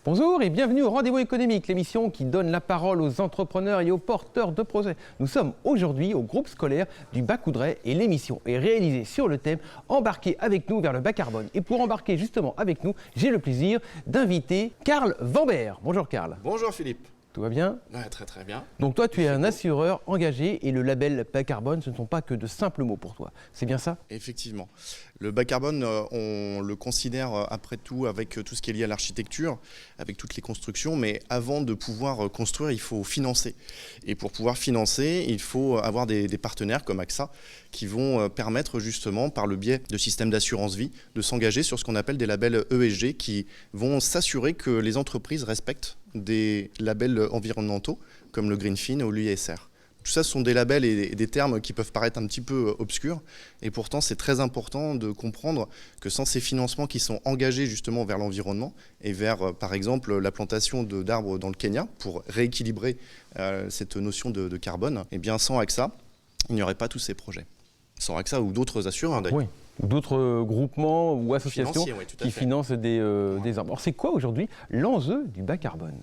Bonjour et bienvenue au Rendez-vous économique, l'émission qui donne la parole aux entrepreneurs et aux porteurs de projets. Nous sommes aujourd'hui au groupe scolaire du Bas-Coudray et l'émission est réalisée sur le thème « Embarquez avec nous vers le bas carbone ». Et pour embarquer justement avec nous, j'ai le plaisir d'inviter Karl Vambert. Bonjour Karl. Bonjour Philippe. Tout va bien? Ouais, très très bien. Donc toi, tu es un assureur engagé et le label bas carbone, ce ne sont pas que de simples mots pour toi. C'est bien ça? Effectivement. Le bas carbone, on le considère après tout avec tout ce qui est lié à l'architecture, avec toutes les constructions, mais avant de pouvoir construire, il faut financer. Et pour pouvoir financer, il faut avoir des partenaires comme AXA qui vont permettre justement, par le biais de systèmes d'assurance vie, de s'engager sur ce qu'on appelle des labels ESG qui vont s'assurer que les entreprises respectent des labels environnementaux comme le Greenfin ou l'ISR. Tout ça, ce sont des labels et des termes qui peuvent paraître un petit peu obscurs. Et pourtant, c'est très important de comprendre que sans ces financements qui sont engagés justement vers l'environnement et vers, par exemple, la plantation d'arbres dans le Kenya pour rééquilibrer cette notion de carbone, et bien sans AXA, il n'y aurait pas tous ces projets. Sans AXA ou d'autres assureurs d'ailleurs. Oui. D'autres groupements ou associations oui, qui financent des arbres. Alors c'est quoi aujourd'hui l'enjeu du bas carbone?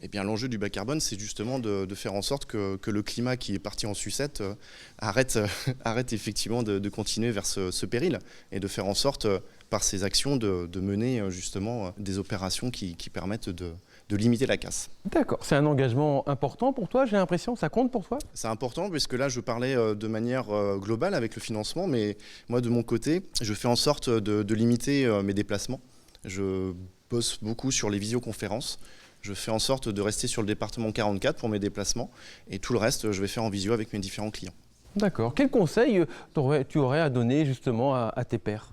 Eh bien, l'enjeu du bas carbone, c'est justement de faire en sorte que le climat qui est parti en sucette arrête effectivement de continuer vers ce péril et de faire en sorte, par ces actions, de mener justement des opérations qui permettent de limiter la casse. D'accord. C'est un engagement important pour toi, j'ai l'impression. Ça compte pour toi? C'est important puisque là, je parlais de manière globale avec le financement, mais moi, de mon côté, je fais en sorte de limiter mes déplacements. Je bosse beaucoup sur les visioconférences. Je fais en sorte de rester sur le département 44 pour mes déplacements et tout le reste, je vais faire en visio avec mes différents clients. D'accord. Quel conseil tu aurais à donner justement à tes pairs?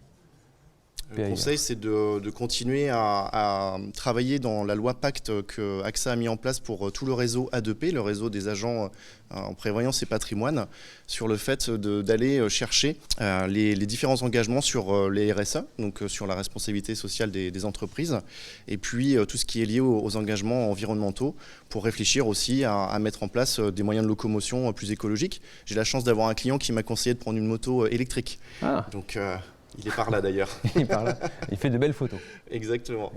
Le conseil, c'est de continuer à travailler dans la loi Pacte que AXA a mis en place pour tout le réseau A2P, le réseau des agents en prévoyance et patrimoine, sur le fait d'aller chercher les différents engagements sur les RSE, donc sur la responsabilité sociale des entreprises, et puis tout ce qui est lié aux engagements environnementaux, pour réfléchir aussi à mettre en place des moyens de locomotion plus écologiques. J'ai la chance d'avoir un client qui m'a conseillé de prendre une moto électrique. Ah. Donc, il est par là d'ailleurs. Il est par là. Il fait de belles photos. Exactement.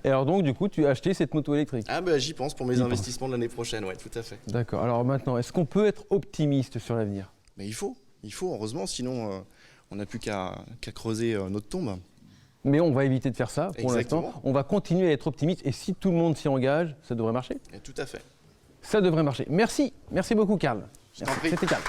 Et alors donc, du coup, tu as acheté cette moto électrique? Ah bah j'y pense pour mes investissements de l'année prochaine, oui, tout à fait. D'accord. Alors maintenant, est-ce qu'on peut être optimiste sur l'avenir? Mais il faut, heureusement, sinon on n'a plus qu'à creuser notre tombe. Mais on va éviter de faire ça pour l'instant. On va continuer à être optimiste et si tout le monde s'y engage, ça devrait marcher? Et tout à fait. Ça devrait marcher. Merci. Merci beaucoup, Karl. Je t'en prie. C'était Karl.